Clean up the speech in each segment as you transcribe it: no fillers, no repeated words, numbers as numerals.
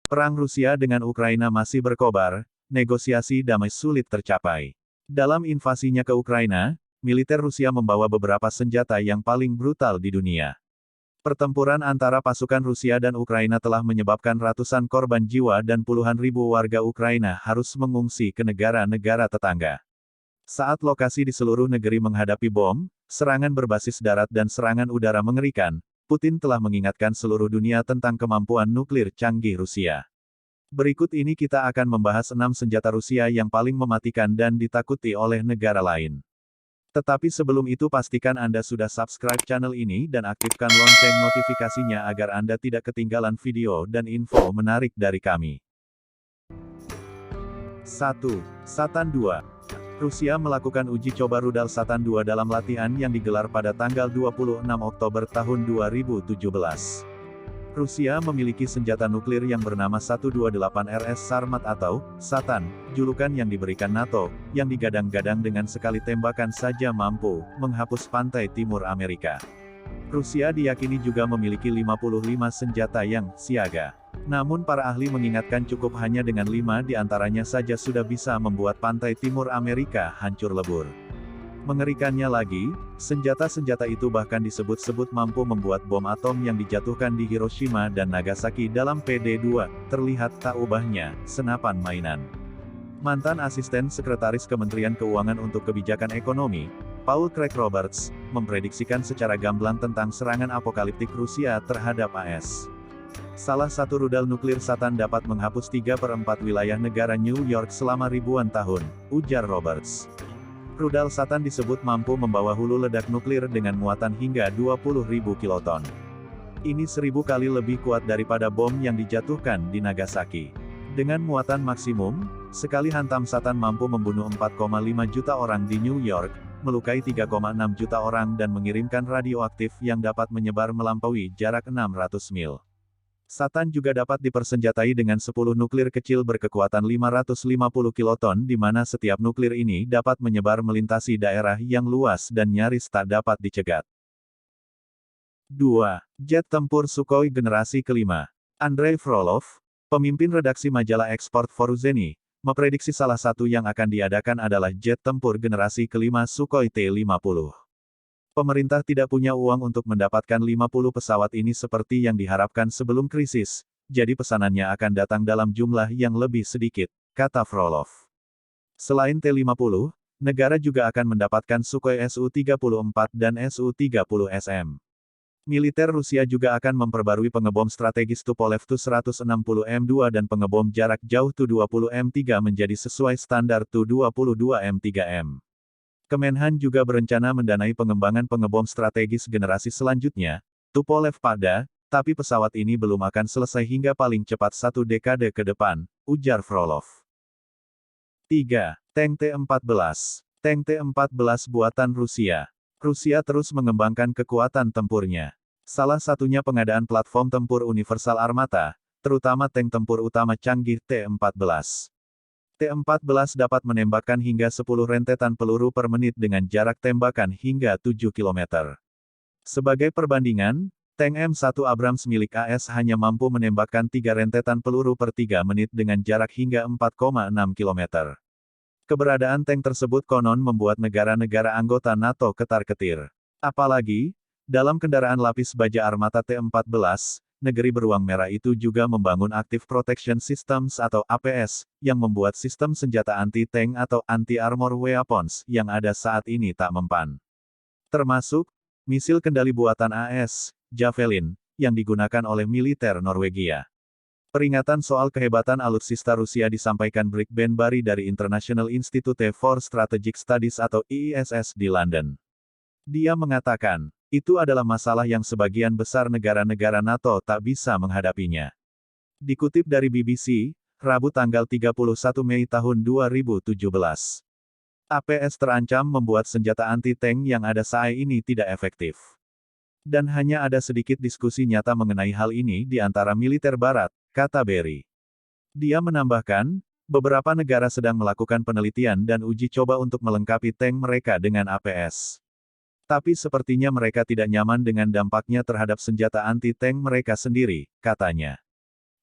Perang Rusia dengan Ukraina masih berkobar, negosiasi damai sulit tercapai. Dalam invasinya ke Ukraina, militer Rusia membawa beberapa senjata yang paling brutal di dunia. Pertempuran antara pasukan Rusia dan Ukraina telah menyebabkan ratusan korban jiwa dan puluhan ribu warga Ukraina harus mengungsi ke negara-negara tetangga. Saat lokasi di seluruh negeri menghadapi bom, serangan berbasis darat dan serangan udara mengerikan, Putin telah mengingatkan seluruh dunia tentang kemampuan nuklir canggih Rusia. Berikut ini kita akan membahas 6 senjata Rusia yang paling mematikan dan ditakuti oleh negara lain. Tetapi sebelum itu pastikan Anda sudah subscribe channel ini dan aktifkan lonceng notifikasinya agar Anda tidak ketinggalan video dan info menarik dari kami. 1. Satan II. Rusia melakukan uji coba rudal Satan II dalam latihan yang digelar pada tanggal 26 Oktober tahun 2017. Rusia memiliki senjata nuklir yang bernama 128 RS Sarmat atau Satan, julukan yang diberikan NATO, yang digadang-gadang dengan sekali tembakan saja mampu menghapus pantai timur Amerika. Rusia diyakini juga memiliki 55 senjata yang siaga. Namun para ahli mengingatkan cukup hanya dengan 5 di antaranya saja sudah bisa membuat pantai timur Amerika hancur lebur. Mengerikannya lagi, senjata-senjata itu bahkan disebut-sebut mampu membuat bom atom yang dijatuhkan di Hiroshima dan Nagasaki dalam PD2, terlihat tak ubahnya, senapan mainan. Mantan asisten sekretaris Kementerian Keuangan untuk Kebijakan Ekonomi, Paul Craig Roberts, memprediksikan secara gamblang tentang serangan apokaliptik Rusia terhadap AS. Salah satu rudal nuklir Satan dapat menghapus 3/4 wilayah negara New York selama ribuan tahun, ujar Roberts. Rudal Satan disebut mampu membawa hulu ledak nuklir dengan muatan hingga 20.000 kiloton. Ini 1000 kali lebih kuat daripada bom yang dijatuhkan di Nagasaki. Dengan muatan maksimum, sekali hantam Satan mampu membunuh 4,5 juta orang di New York, melukai 3,6 juta orang dan mengirimkan radioaktif yang dapat menyebar melampaui jarak 600 mil. Satan juga dapat dipersenjatai dengan 10 nuklir kecil berkekuatan 550 kiloton di mana setiap nuklir ini dapat menyebar melintasi daerah yang luas dan nyaris tak dapat dicegat. 2. Jet tempur Sukhoi generasi kelima. Andrei Frolov, pemimpin redaksi majalah Export Foruzheny, memprediksi salah satu yang akan diadakan adalah jet tempur generasi kelima Sukhoi T-50. Pemerintah tidak punya uang untuk mendapatkan 50 pesawat ini seperti yang diharapkan sebelum krisis, jadi pesanannya akan datang dalam jumlah yang lebih sedikit, kata Frolov. Selain T-50, negara juga akan mendapatkan Sukhoi Su-34 dan Su-30SM. Militer Rusia juga akan memperbarui pengebom strategis Tupolev Tu-160M2 dan pengebom jarak jauh Tu-20M3 menjadi sesuai standar Tu-22M3M. Kemenhan juga berencana mendanai pengembangan pengebom strategis generasi selanjutnya, Tupolev pada, tapi pesawat ini belum akan selesai hingga paling cepat 1 dekade ke depan, ujar Frolov. 3. Tank T-14. Tank T-14 buatan Rusia. Rusia terus mengembangkan kekuatan tempurnya. Salah satunya pengadaan platform tempur universal armata, terutama tank tempur utama canggih T-14. T-14 dapat menembakkan hingga 10 rentetan peluru per menit dengan jarak tembakan hingga 7 km. Sebagai perbandingan, tank M1 Abrams milik AS hanya mampu menembakkan 3 rentetan peluru per 3 menit dengan jarak hingga 4,6 km. Keberadaan tank tersebut konon membuat negara-negara anggota NATO ketar-ketir. Apalagi, dalam kendaraan lapis baja armata T-14, negeri beruang merah itu juga membangun Active Protection Systems atau APS, yang membuat sistem senjata anti-tank atau anti-armor weapons yang ada saat ini tak mempan. Termasuk, misil kendali buatan AS, Javelin, yang digunakan oleh militer Norwegia. Peringatan soal kehebatan alutsista Rusia disampaikan Brigben Bari dari International Institute for Strategic Studies atau IISS di London. Dia mengatakan, itu adalah masalah yang sebagian besar negara-negara NATO tak bisa menghadapinya. Dikutip dari BBC, Rabu tanggal 31 Mei tahun 2017. APS terancam membuat senjata anti-tank yang ada saat ini tidak efektif. Dan hanya ada sedikit diskusi nyata mengenai hal ini di antara militer Barat, kata Berry. Dia menambahkan, beberapa negara sedang melakukan penelitian dan uji coba untuk melengkapi tank mereka dengan APS. Tapi sepertinya mereka tidak nyaman dengan dampaknya terhadap senjata anti-tank mereka sendiri, katanya.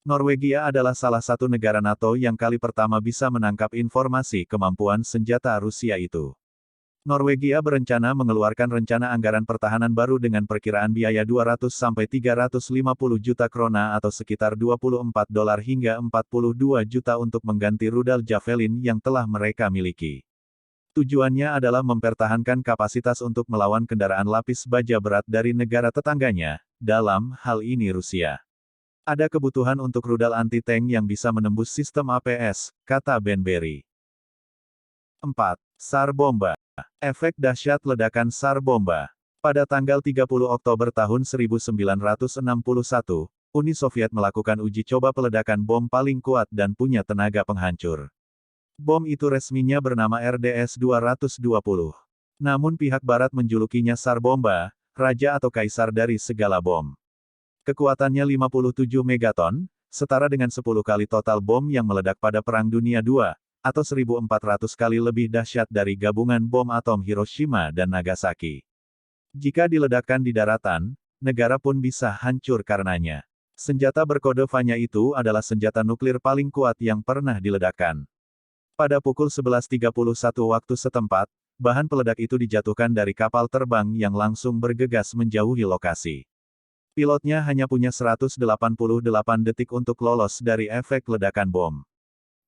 Norwegia adalah salah satu negara NATO yang kali pertama bisa menangkap informasi kemampuan senjata Rusia itu. Norwegia berencana mengeluarkan rencana anggaran pertahanan baru dengan perkiraan biaya 200-350 juta krona atau sekitar 24 dolar hingga 42 juta untuk mengganti rudal Javelin yang telah mereka miliki. Tujuannya adalah mempertahankan kapasitas untuk melawan kendaraan lapis baja berat dari negara tetangganya, dalam hal ini Rusia. Ada kebutuhan untuk rudal anti-tank yang bisa menembus sistem APS, kata Ben Berry. 4. SAR Bomba. Efek dahsyat ledakan SAR Bomba. Pada tanggal 30 Oktober tahun 1961, Uni Soviet melakukan uji coba peledakan bom paling kuat dan punya tenaga penghancur. Bom itu resminya bernama RDS-220. Namun pihak Barat menjulukinya SAR Bomba, Raja atau Kaisar dari segala bom. Kekuatannya 57 megaton, setara dengan 10 kali total bom yang meledak pada Perang Dunia II, atau 1.400 kali lebih dahsyat dari gabungan bom atom Hiroshima dan Nagasaki. Jika diledakkan di daratan, negara pun bisa hancur karenanya. Senjata berkode Fanya itu adalah senjata nuklir paling kuat yang pernah diledakkan. Pada pukul 11.31 waktu setempat, bahan peledak itu dijatuhkan dari kapal terbang yang langsung bergegas menjauhi lokasi. Pilotnya hanya punya 188 detik untuk lolos dari efek ledakan bom.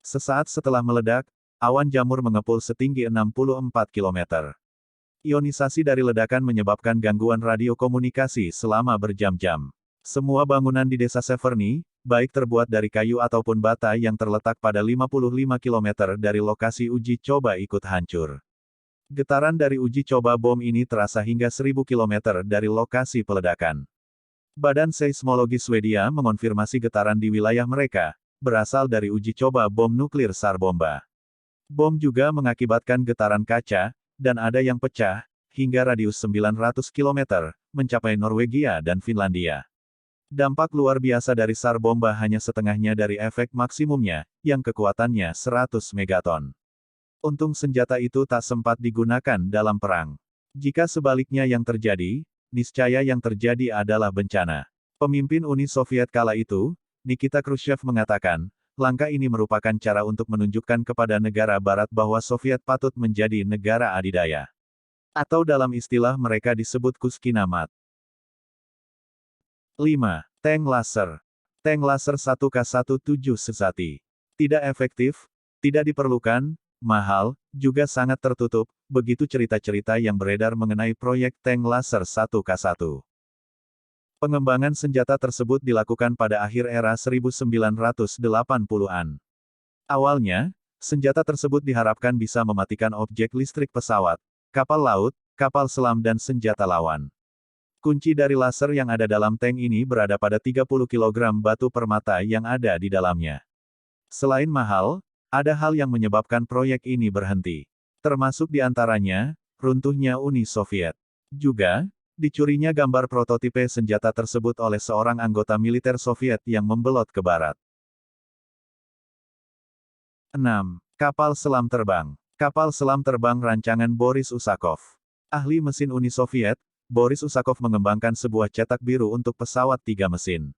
Sesaat setelah meledak, awan jamur mengepul setinggi 64 km. Ionisasi dari ledakan menyebabkan gangguan radio komunikasi selama berjam-jam. Semua bangunan di desa Severny, baik terbuat dari kayu ataupun bata yang terletak pada 55 km dari lokasi uji coba ikut hancur. Getaran dari uji coba bom ini terasa hingga 1000 km dari lokasi peledakan. Badan Seismologi Swedia mengonfirmasi getaran di wilayah mereka, berasal dari uji coba bom nuklir SAR Bomba. Bom juga mengakibatkan getaran kaca, dan ada yang pecah, hingga radius 900 km, mencapai Norwegia dan Finlandia. Dampak luar biasa dari SAR Bomba hanya setengahnya dari efek maksimumnya, yang kekuatannya 100 megaton. Untung senjata itu tak sempat digunakan dalam perang. Jika sebaliknya yang terjadi, niscaya yang terjadi adalah bencana. Pemimpin Uni Soviet kala itu, Nikita Khrushchev mengatakan, langkah ini merupakan cara untuk menunjukkan kepada negara Barat bahwa Soviet patut menjadi negara adidaya. Atau dalam istilah mereka disebut Kuskinamat. 5. Tank laser. Tank laser 1K17 sejati. Tidak efektif, tidak diperlukan, mahal, juga sangat tertutup, begitu cerita-cerita yang beredar mengenai proyek tank laser 1K1. Pengembangan senjata tersebut dilakukan pada akhir era 1980-an. Awalnya, senjata tersebut diharapkan bisa mematikan objek listrik pesawat, kapal laut, kapal selam dan senjata lawan. Kunci dari laser yang ada dalam tank ini berada pada 30 kg batu permata yang ada di dalamnya. Selain mahal, ada hal yang menyebabkan proyek ini berhenti. Termasuk di antaranya, runtuhnya Uni Soviet. Juga, dicurinya gambar prototipe senjata tersebut oleh seorang anggota militer Soviet yang membelot ke barat. 6. Kapal selam terbang. Kapal selam terbang rancangan Boris Usakov. Ahli mesin Uni Soviet, Boris Usakov mengembangkan sebuah cetak biru untuk pesawat 3 mesin.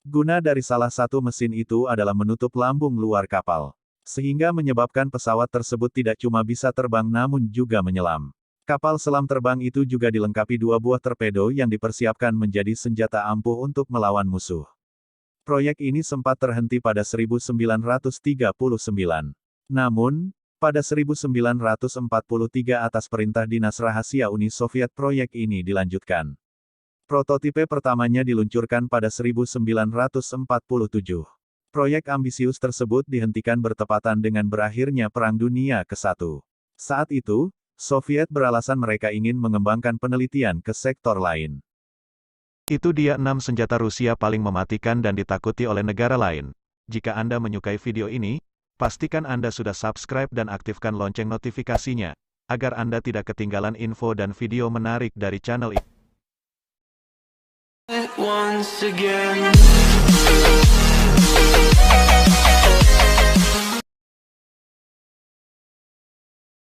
Guna dari salah satu mesin itu adalah menutup lambung luar kapal. Sehingga menyebabkan pesawat tersebut tidak cuma bisa terbang namun juga menyelam. Kapal selam terbang itu juga dilengkapi 2 buah torpedo yang dipersiapkan menjadi senjata ampuh untuk melawan musuh. Proyek ini sempat terhenti pada 1939. Namun, pada 1943 atas perintah Dinas Rahasia Uni Soviet proyek ini dilanjutkan. Prototipe pertamanya diluncurkan pada 1947. Proyek ambisius tersebut dihentikan bertepatan dengan berakhirnya Perang Dunia ke-1. Saat itu, Soviet beralasan mereka ingin mengembangkan penelitian ke sektor lain. Itu dia 6 senjata Rusia paling mematikan dan ditakuti oleh negara lain. Jika Anda menyukai video ini, pastikan Anda sudah subscribe dan aktifkan lonceng notifikasinya, agar Anda tidak ketinggalan info dan video menarik dari channel ini. Once again.